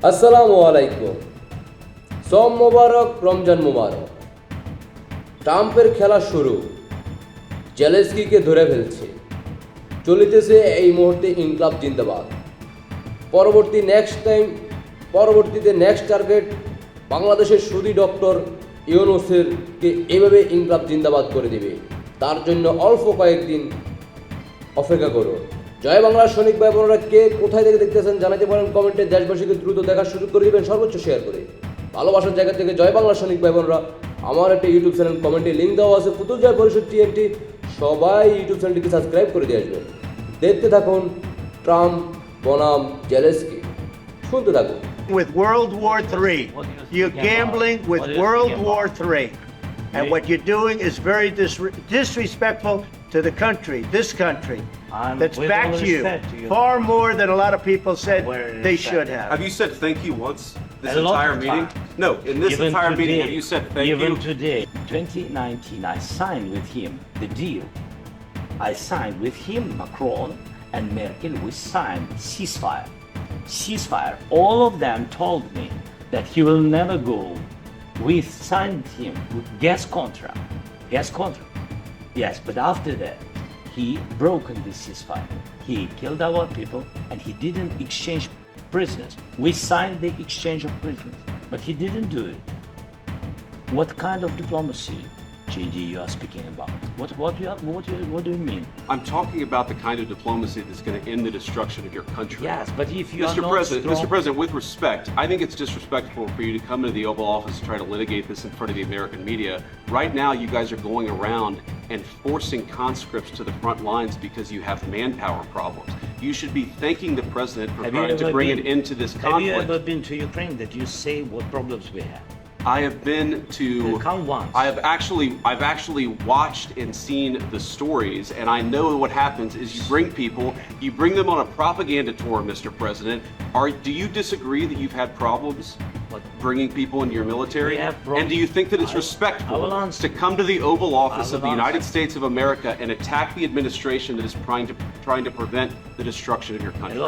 আসসালামু আলাইকুম। সম মোবারক, রমজান মোবারক। ট্রাম্পের খেলা শুরু, জেলেনস্কিকে ধরে ফেলছে, চলিতেছে এই মুহূর্তে ইনকলাব জিন্দাবাদ। পরবর্তীতে নেক্সট টার্গেট বাংলাদেশের সুদী ডক্টর ইউনূসকে এভাবে ইনকলাব জিন্দাবাদ করে দেবে। তার জন্য অল্প কয়েকদিন অপেক্ষা করুন। জয় বাংলার সৈনিক ভাই বোনেরা, কে কোথায় থেকে দেখতেছেন জানাতে পারেন কমেন্টে। দেশবাসীকে দ্রুত দেখার সুযোগ করে দেবেন, সর্বোচ্চ শেয়ার করে। ভালোবাসার জায়গা থেকে জয় বাংলার সৈনিক ভাই বোনেরা, আমার একটা ইউটিউব চ্যানেল কমেন্টে লিঙ্ক দেওয়া আছে, পুতুল জয় পরিষদ টিএনটি। সবাই ইউটিউব চ্যানেলটিকে সাবস্ক্রাইব করে দিয়ে আসবেন। দেখতে থাকুন ট্রাম্প বনাম জেলেনস্কি, শুনতে থাকুন। With World War III, you're gambling with World War III, and what you're doing is very disrespectful to the country, this country, that's backed you far more than a lot of people said they should have. Have you said thank you once this entire meeting? No, in this entire meeting, have you said thank you? Even today, 2019, I signed with him the deal. I signed with him, Macron and Merkel, we signed ceasefire. All of them told me that he will never go. We signed him with gas contract. Yes, but after that, he broken this ceasefire. He killed our people and he didn't exchange prisoners. We signed the exchange of prisoners, but he didn't do it. What kind of diplomacy, JD, you are speaking about? What do you mean? I'm talking about the kind of diplomacy that's going to end the destruction of your country. Yes, but if you Mr. are not President, strong... Mr. President, with respect, I think it's disrespectful for you to come into the Oval Office and try to litigate this in front of the American media. Right now, you guys are going around and forcing conscripts to the front lines because you have manpower problems. You should be thanking the President for trying to bring an end to this conflict. Have you ever been to Ukraine that you say what problems we have? I have been to. Come once. I've actually watched and seen the stories, and I know what happens is you bring them on a propaganda tour, Mr. President. Do you disagree that you've had problems bringing people into your military? And do you think that it's respectful to come to the Oval Office of the United States of America and attack the administration that is trying to prevent the destruction of your country?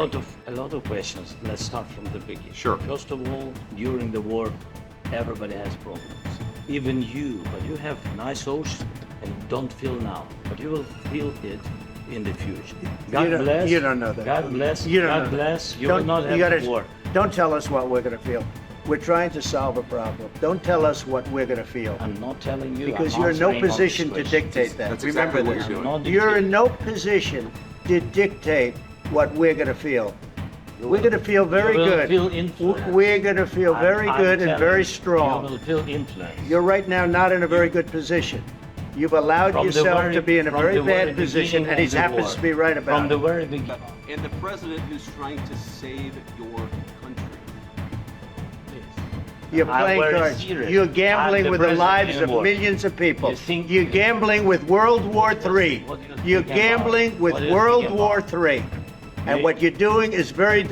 A lot of questions. Let's start from the beginning. Sure. First of all, during the war, everybody has problems. Even you, but you have nice ocean and you don't feel now, but you will feel it in the future. God bless. You don't know that. God bless. You don't God know bless. That. You will not have war. Don't tell us what we're going to feel. We're trying to solve a problem. Don't tell us what we're going to feel. I'm not telling you. Because I'm you're in no answering all position these to questions. dictate that. That's Remember exactly what this. you're doing. You're in no position to dictate what we're going to feel. We're going to feel very You will good. feel influence. We're going to feel very I'm good and telling very you, strong. You will feel influence. You're right now not in a very good position. You've allowed From the yourself very- to be in a from very the bad very position, beginning and he of the happens war. to be right about From it. the very beginning. And the President who's trying to save your country. You're I'm playing very cards. serious. You're gambling I'm the with the president lives in of war. millions of people. You think- You're gambling with World War III. What do you You're think gambling about? with What do you World think War about? III. And Me? what you're doing is very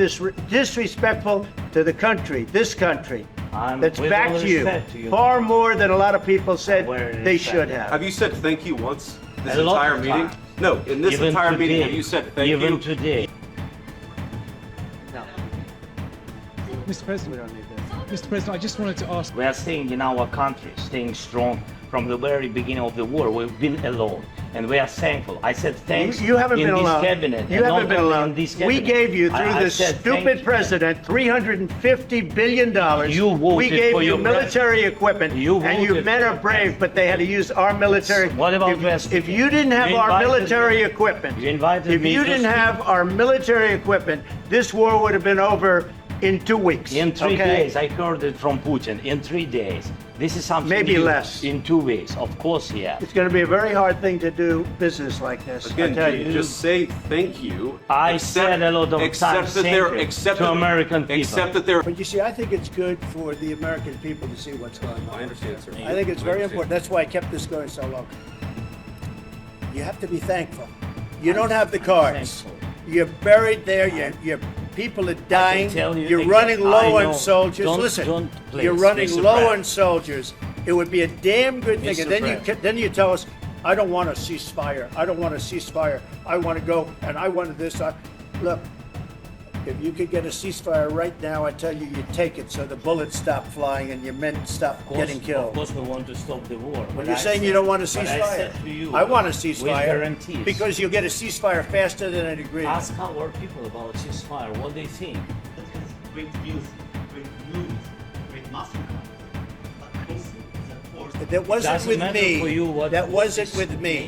disrespectful to the country, this country, that's with all backed you respect to you. far more than a lot of people said Where they is should that? have. Have you said thank you once this A lot entire of meeting? times. No, in this Even entire meeting, today. have you said thank Even you? today. Mr. President, Mr. President, I just wanted to ask. We are staying in our country, staying strong from the very beginning of the war. We've been alone, and we are thankful. I said thanks. You haven't in been this alone. Cabinet, You and haven't not been only alone. in this We cabinet. gave you through I this said stupid thank you. president $350 billion. You voted we gave for you your military equipment, You and you voted men for are brave, but they had to use our military. What about if you didn't have You our invited military me. equipment, You invited if me you to didn't speak. have our military equipment, this war would have been over in 2 weeks. In 3 okay? days, I heard it from Putin. In 3 days, this is something Maybe new. less. In 2 weeks, of course, yeah. It's going to be a very hard thing to do business like this. Again, I tell you. just say thank you. I said a lot of times thank you to American people. Except that they're. But you see, I think it's good for the American people to see what's going on. I understand, sir. I think it's I very understand. important. That's why I kept this going so long. You have to be thankful. You don't have the cards. thankful. You're buried there. Your people are dying. tell you You're exactly- running low I on know. soldiers. Don't- Listen, don't, please, you're running Mr. low Pratt. on soldiers. It would be a damn good thing. Mr. And then you tell us, I don't want a ceasefire. I don't want a ceasefire. I want to go and I wanted this. Look, If you could get a ceasefire right now, I tell you, you'd take it so the bullets stop flying and your men stop getting Of killed. course, we want to stop the war. When but you're I saying you said- don't want a but I ceasefire, said to you, I want a with ceasefire guarantees. because you'll get a ceasefire faster than an agreement. Ask our people about ceasefire, what they think. That has great views, great movies, great massacre. But also, the force That wasn't Doesn't with matter for you me. what That wasn't with me.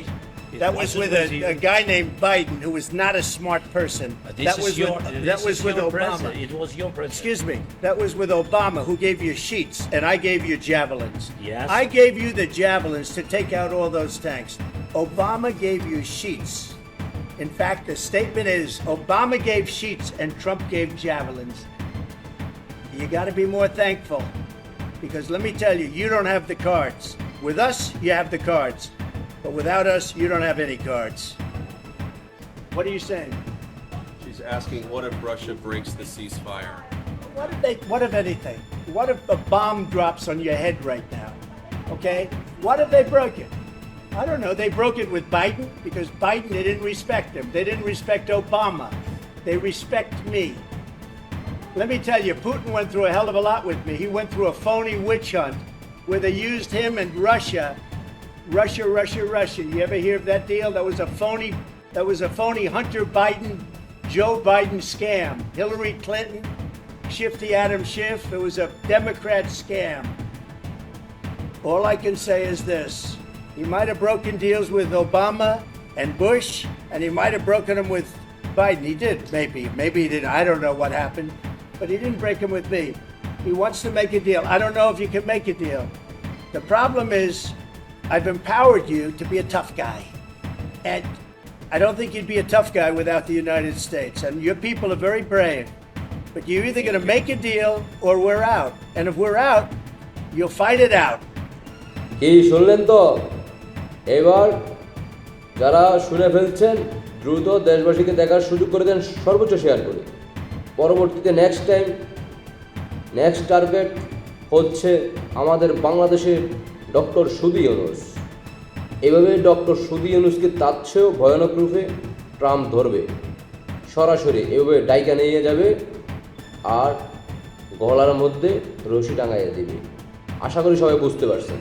It That was wasn't with with you. a guy named Biden who was not a smart person. This That is was your, with, this that was is with your Obama. president. It was your president. Excuse me. That was with Obama, who gave you sheets, and I gave you javelins. Yes. I gave you the javelins to take out all those tanks. Obama gave you sheets. In fact, the statement is Obama gave sheets and Trump gave javelins. You got to be more thankful, because let me tell you, you don't have the cards. With us, you have the cards, but without us, you don't have any cards. What are you saying? She's asking, what if Russia breaks the ceasefire? What if anything? What if a bomb drops on your head right now? Okay? What if they broke it? I don't know. They broke it with Biden because Biden, they didn't respect him. They didn't respect Obama. They respect me. Let me tell you, Putin went through a hell of a lot with me. He went through a phony witch hunt where they used him and Russia. You ever hear of that deal? That was a phony Hunter Biden, Joe Biden scam. Hillary Clinton, Shifty Adam Schiff. It was a Democrat scam. All I can say is this. He might have broken deals with Obama and Bush, and he might have broken them with Biden. He did, maybe. Maybe he didn't. I don't know what happened. But he didn't break them with me. He wants to make a deal. I don't know if you can make a deal. The problem is, I've empowered you to be a tough guy. And I don't think you'd be a tough guy without the United States. And your people are very brave. But you're either going to make a deal or we're out. And if we're out, you'll fight it out. কি শুনলেন তো? এবার যারা শুনে ফেলছেন দ্রুত দেশবাসীকে দেখার সুযোগ করে দেন, সর্বোচ্চ শেয়ার করে। পরবর্তীতে নেক্সট টার্গেট হচ্ছে আমাদের বাংলাদেশের ডক্টর সুদি ইউনূস। এভাবে ডক্টর সুদি ইউনূসকে তার চেয়েও ভয়ানক রূপে ট্রাম্প ধরবে, সরাসরি এভাবে ডাইকা নিয়ে যাবে আর গলার মধ্যে রশি টাঙাইয়ে দেবে। আশা করি সবাই বুঝতে পারছেন।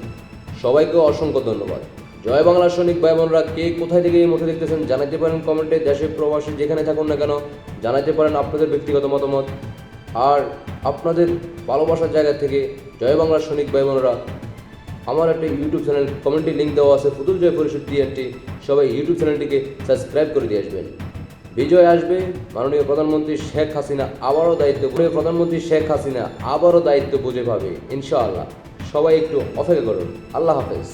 সবাইকে অসংখ্য ধন্যবাদ। জয় বাংলা সৈনিক ভাই বোনরা, কে কোথায় থেকে এই মুহূর্তে দেখতেছেন জানাতে পারেন কমেন্টে। দেশে প্রবাসী যেখানে থাকুন না কেন জানাতে পারেন আপনাদের ব্যক্তিগত মতামত। আর আপনাদের ভালোবাসার জায়গা থেকে জয় বাংলা সৈনিক ভাই বোনরা, আমার একটা ইউটিউব চ্যানেল কমেন্টে লিঙ্ক দেওয়া আছে, ফুতুল জয় পরিষদ টিএনটি। সবাই ইউটিউব চ্যানেলটিকে সাবস্ক্রাইব করে দিয়ে আসবেন। বিজয় আসবে, মাননীয় প্রধানমন্ত্রী শেখ হাসিনা আবারও দায়িত্ব বুঝে পাবে ইনশাআল্লাহ। সবাই একটু অপেক্ষা করুন। আল্লাহ হাফেজ।